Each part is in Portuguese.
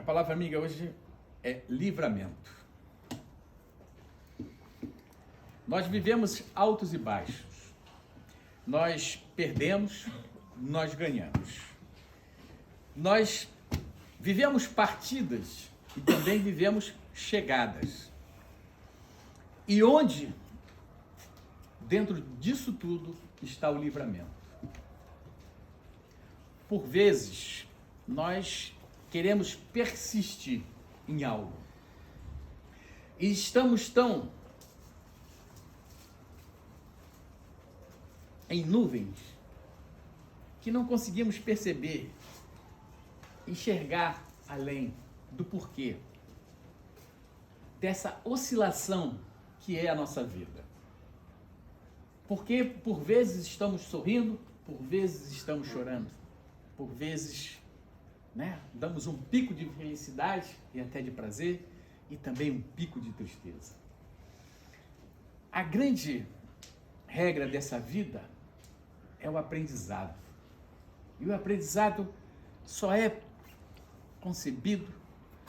palavra amiga hoje é livramento. Nós vivemos altos e baixos. Nós perdemos, nós ganhamos. Nós vivemos partidas e também vivemos chegadas. E onde, dentro disso tudo, está o livramento? Por vezes, nós queremos persistir em algo. E estamos tão em nuvens que não conseguimos perceber, enxergar além do porquê dessa oscilação que é a nossa vida. Porque por vezes estamos sorrindo, por vezes estamos chorando, por vezes damos um pico de felicidade e até de prazer e também um pico de tristeza. A grande regra dessa vida é o aprendizado. E o aprendizado só é concebido,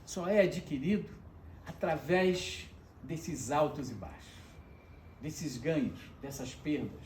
só é adquirido através desses altos e baixos, desses ganhos, dessas perdas,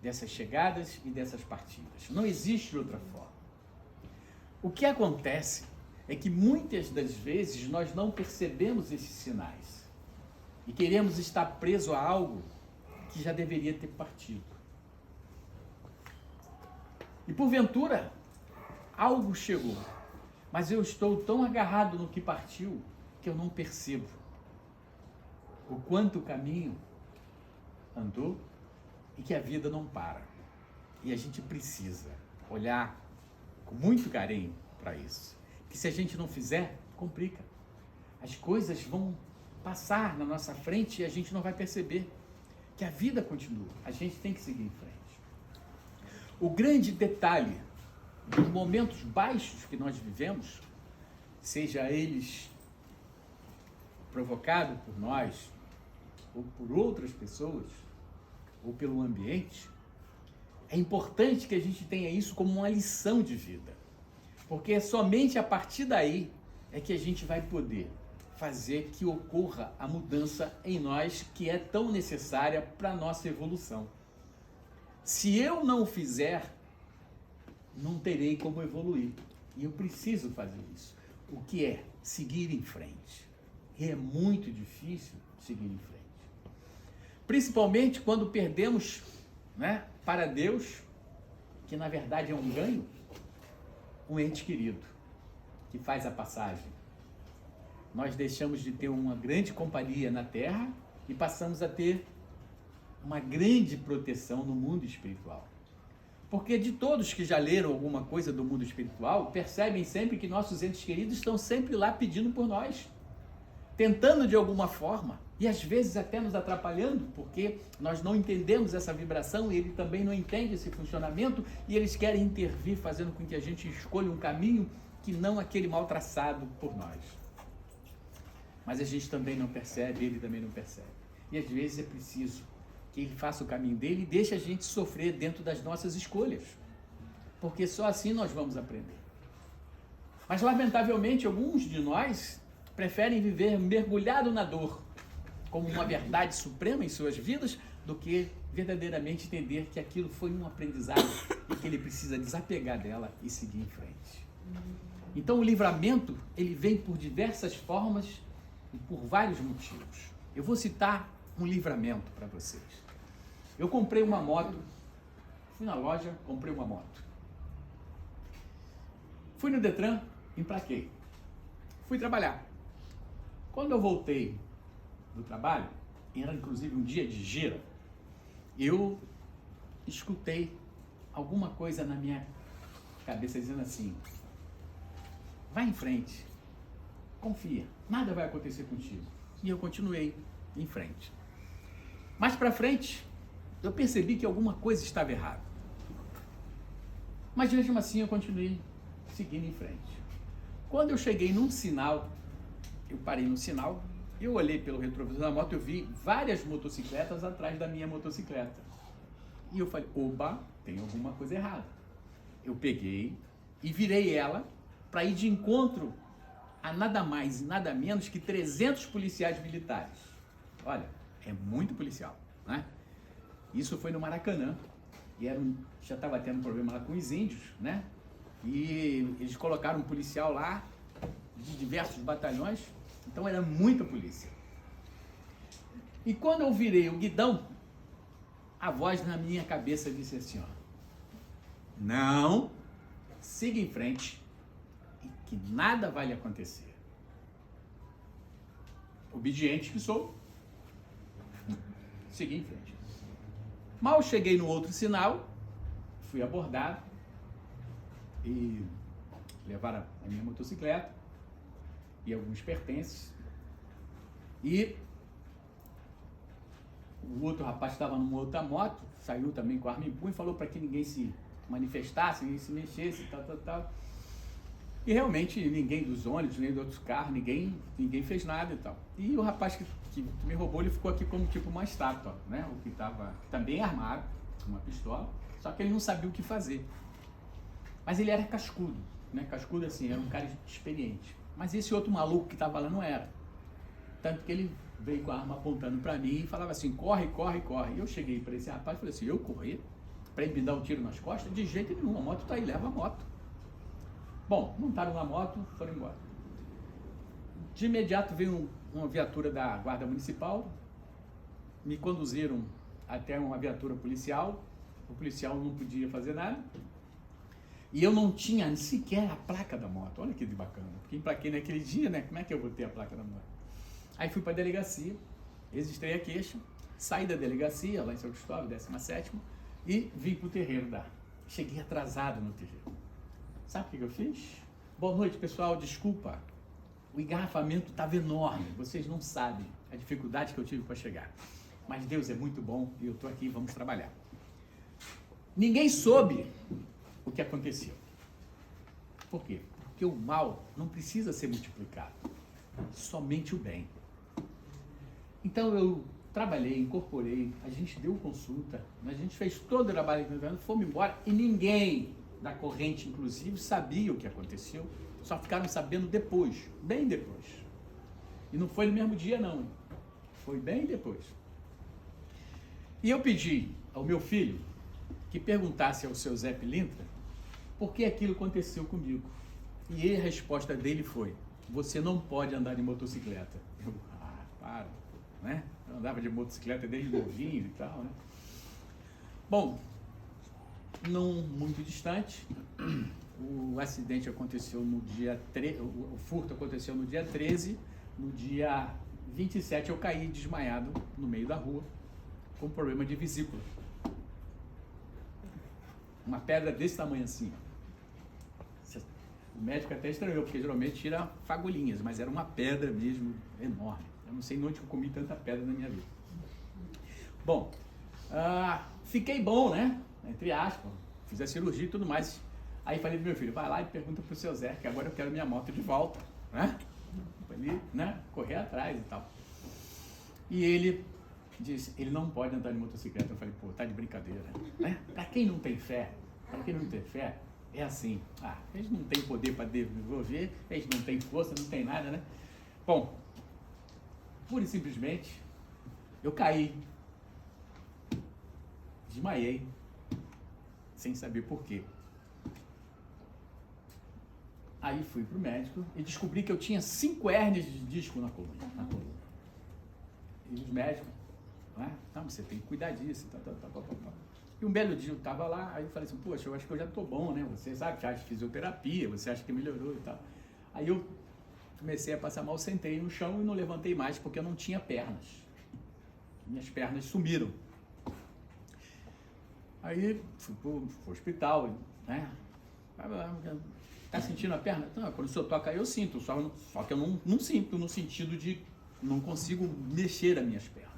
dessas chegadas e dessas partidas. Não existe outra forma. O que acontece é que muitas das vezes nós não percebemos esses sinais e queremos estar preso a algo que já deveria ter partido. E porventura, algo chegou, mas eu estou tão agarrado no que partiu que eu não percebo o quanto o caminho andou e que a vida não para. E a gente precisa olhar com muito carinho para isso. Que se a gente não fizer, complica. As coisas vão passar na nossa frente e a gente não vai perceber que a vida continua. A gente tem que seguir em frente. O grande detalhe dos momentos baixos que nós vivemos, seja eles provocados por nós, ou por outras pessoas, ou pelo ambiente, é importante que a gente tenha isso como uma lição de vida. Porque é somente a partir daí é que a gente vai poder fazer que ocorra a mudança em nós que é tão necessária para a nossa evolução. Se eu não o fizer, não terei como evoluir. E eu preciso fazer isso. O que é? Seguir em frente. E é muito difícil seguir em frente. Principalmente quando perdemos, para Deus, que na verdade é um ganho, um ente querido, que faz a passagem. Nós deixamos de ter uma grande companhia na Terra e passamos a ter uma grande proteção no mundo espiritual. Porque de todos que já leram alguma coisa do mundo espiritual, percebem sempre que nossos entes queridos estão sempre lá pedindo por nós, tentando de alguma forma, e às vezes até nos atrapalhando, porque nós não entendemos essa vibração e ele também não entende esse funcionamento, e eles querem intervir, fazendo com que a gente escolha um caminho que não aquele mal traçado por nós. Mas a gente também não percebe, ele também não percebe. E às vezes é preciso que ele faça o caminho dele e deixe a gente sofrer dentro das nossas escolhas. Porque só assim nós vamos aprender. Mas lamentavelmente alguns de nós preferem viver mergulhado na dor como uma verdade suprema em suas vidas do que verdadeiramente entender que aquilo foi um aprendizado e que ele precisa desapegar dela e seguir em frente. Então o livramento, ele vem por diversas formas e por vários motivos. Eu vou citar um livramento para vocês. Eu comprei uma moto, fui na loja, comprei uma moto. Fui no Detran, emplaquei. Fui trabalhar. Quando eu voltei do trabalho, era inclusive um dia de gira, eu escutei alguma coisa na minha cabeça dizendo assim: vai em frente, confia, nada vai acontecer contigo. E eu continuei em frente. Mais para frente, eu percebi que alguma coisa estava errada. Mas mesmo assim eu continuei seguindo em frente. Quando eu cheguei num sinal, eu parei no sinal, eu olhei pelo retrovisor da moto, eu vi várias motocicletas atrás da minha motocicleta. E eu falei, opa, tem alguma coisa errada. Eu peguei e virei ela para ir de encontro a nada mais e nada menos que 300 policiais militares. Olha, é muito policial, né? Isso foi no Maracanã, e já estava tendo problema lá com os índios, né? E eles colocaram um policial lá, de diversos batalhões, então era muita polícia. E quando eu virei o guidão, a voz na minha cabeça disse assim, ó, não, siga em frente, e que nada vai lhe acontecer. Obediente que sou, segui em frente. Mal cheguei no outro sinal, fui abordado e levaram a minha motocicleta e alguns pertences. E o outro rapaz estava numa outra moto, saiu também com arma em punho e falou para que ninguém se manifestasse, ninguém se mexesse, tal. E realmente ninguém dos ônibus, nem dos outros carros, ninguém fez nada e tal. E o rapaz que me roubou, ele ficou aqui como tipo uma estátua, né? O que estava também armado, com uma pistola, só que ele não sabia o que fazer. Mas ele era cascudo, né? Cascudo assim, era um cara experiente. Mas esse outro maluco que estava lá não era. Tanto que ele veio com a arma apontando para mim e falava assim, corre, corre, corre. E eu cheguei para esse rapaz e falei assim, eu correr? Para ele me dar um tiro nas costas? De jeito nenhum, a moto está aí, leva a moto. Bom, montaram na moto, foram embora. De imediato veio uma viatura da Guarda Municipal, me conduziram até uma viatura policial, o policial não podia fazer nada, e eu não tinha sequer a placa da moto. Olha que bacana, porque emplaquei naquele dia, né? Como é que eu vou ter a placa da moto? Aí fui para a delegacia, registrei a queixa, saí da delegacia, lá em São Cristóvão, 17ª, e vim para o terreiro da... Cheguei atrasado no terreiro. Sabe o que eu fiz? Boa noite, pessoal, desculpa. O engarrafamento estava enorme, vocês não sabem a dificuldade que eu tive para chegar. Mas Deus é muito bom e eu estou aqui, vamos trabalhar. Ninguém soube o que aconteceu. Por quê? Porque o mal não precisa ser multiplicado, somente o bem. Então eu trabalhei, incorporei, a gente deu consulta, a gente fez todo o trabalho, fomos embora e ninguém da corrente, inclusive, sabia o que aconteceu, só ficaram sabendo depois, bem depois. E não foi no mesmo dia, não, foi bem depois. E eu pedi ao meu filho que perguntasse ao seu Zé Pilintra por que aquilo aconteceu comigo. E a resposta dele foi, você não pode andar de motocicleta. Eu, para, né? Eu andava de motocicleta desde novinho e tal, né? Bom, não muito distante, o acidente aconteceu no dia 13, o furto aconteceu no dia 13, no dia 27 eu caí desmaiado no meio da rua, com problema de vesícula. Uma pedra desse tamanho assim. O médico até estranhou, porque geralmente tira fagulhinhas, mas era uma pedra mesmo enorme. Eu não sei onde eu comi tanta pedra na minha vida. Bom, fiquei bom, né? Entre aspas, fiz a cirurgia e tudo mais. Aí falei pro meu filho, vai lá e pergunta pro seu Zé, que agora eu quero minha moto de volta, né? Pra ele, né, correr atrás e tal. E ele disse, ele não pode andar de motocicleta. Eu falei, pô, tá de brincadeira, né? Pra quem não tem fé, é assim, eles não têm poder para desenvolver, eles não têm força, não tem nada, né? Bom, pura e simplesmente, eu caí, desmaiei, sem saber por quê. Aí fui pro médico e descobri que eu tinha 5 hérnias de disco na coluna. E os médicos, não, você tem que cuidar disso, tá. E um belo dia eu tava lá, aí eu falei assim, poxa, eu acho que eu já tô bom, né? Você sabe, faz fisioterapia, você acha que melhorou e tal. Aí eu comecei a passar mal, sentei no chão e não levantei mais, porque eu não tinha pernas. Minhas pernas sumiram. Aí fui pro hospital, né? Tá sentindo a perna? Não, quando o senhor toca aí eu sinto, só que eu não sinto no sentido de não consigo mexer as minhas pernas.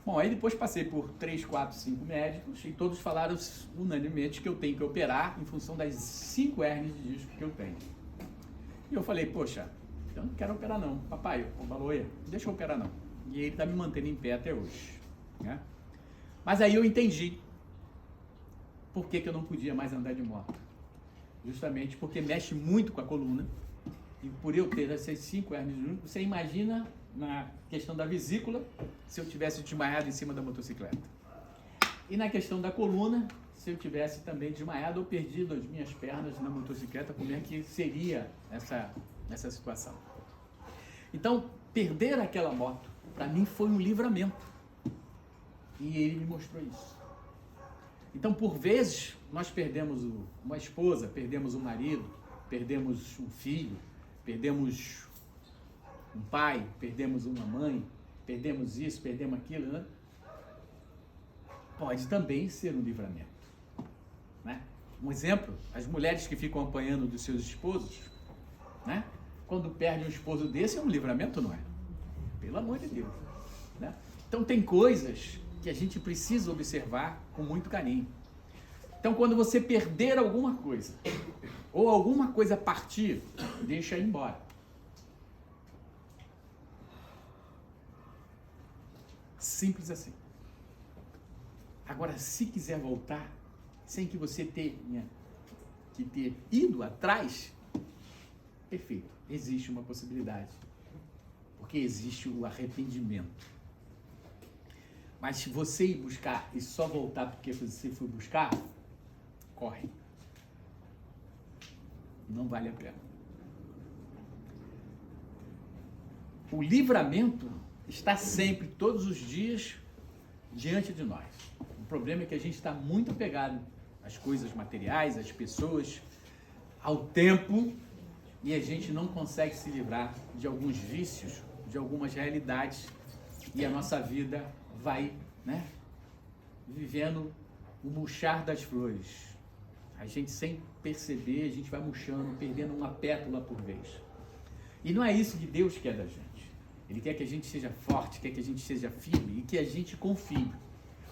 Bom, aí depois passei por 3, 4, 5 médicos e todos falaram unanimemente que eu tenho que operar em função das 5 hérnias de disco que eu tenho. E eu falei, poxa, eu não quero operar não. Papai, o Baloia, deixa eu operar não. E ele está me mantendo em pé até hoje, né? Mas aí eu entendi por que eu não podia mais andar de moto. Justamente porque mexe muito com a coluna e por eu ter essas 5 hérnias juntas, você imagina na questão da vesícula, se eu tivesse desmaiado em cima da motocicleta. E na questão da coluna, se eu tivesse também desmaiado ou perdido as minhas pernas na motocicleta, como é que seria essa situação? Então, perder aquela moto, para mim, foi um livramento. E ele me mostrou isso. Então, por vezes, nós perdemos uma esposa, perdemos um marido, perdemos um filho, perdemos um pai, perdemos uma mãe, perdemos isso, perdemos aquilo, né? Pode também ser um livramento, né? Um exemplo, as mulheres que ficam apanhando dos seus esposos, né? Quando perde um esposo desse, é um livramento, não é? Pelo amor de Deus, né? Então tem coisas que a gente precisa observar com muito carinho. Então quando você perder alguma coisa, ou alguma coisa partir, deixa ir embora. Simples assim. Agora, se quiser voltar, sem que você tenha que ter ido atrás, perfeito, existe uma possibilidade. Porque existe o arrependimento. Mas se você ir buscar e só voltar porque você foi buscar, corre. Não vale a pena. O livramento está sempre, todos os dias, diante de nós. O problema é que a gente está muito apegado às coisas materiais, às pessoas, ao tempo, e a gente não consegue se livrar de alguns vícios, de algumas realidades, e a nossa vida vai, né, vivendo o murchar das flores. A gente, sem perceber, a gente vai murchando, perdendo uma pétala por vez. E não é isso que Deus quer da gente. Ele quer que a gente seja forte, quer que a gente seja firme e que a gente confie.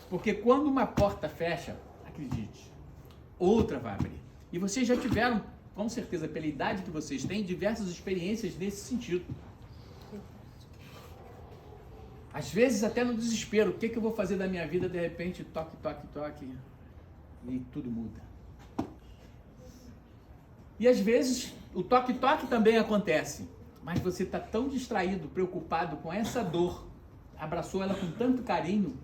Porque quando uma porta fecha, acredite, outra vai abrir. E vocês já tiveram, com certeza, pela idade que vocês têm, diversas experiências nesse sentido. Às vezes até no desespero, o que eu vou fazer da minha vida, de repente, toque, toque, toque, e tudo muda. E às vezes o toque, toque também acontece, mas você está tão distraído, preocupado com essa dor, abraçou ela com tanto carinho,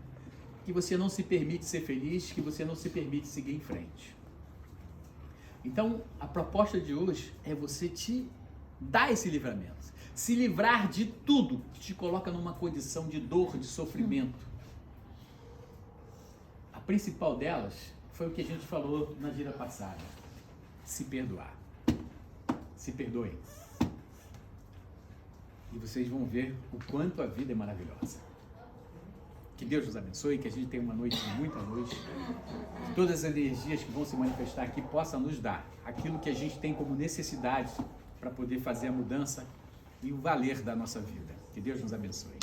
que você não se permite ser feliz, que você não se permite seguir em frente. Então, a proposta de hoje é você te dar esse livramento. Se livrar de tudo que te coloca numa condição de dor, de sofrimento. A principal delas foi o que a gente falou na gira passada. Se perdoar. Se perdoem. E vocês vão ver o quanto a vida é maravilhosa. Que Deus nos abençoe, que a gente tenha uma noite de muita luz. Que todas as energias que vão se manifestar aqui possam nos dar aquilo que a gente tem como necessidade para poder fazer a mudança e o valer da nossa vida. Que Deus nos abençoe.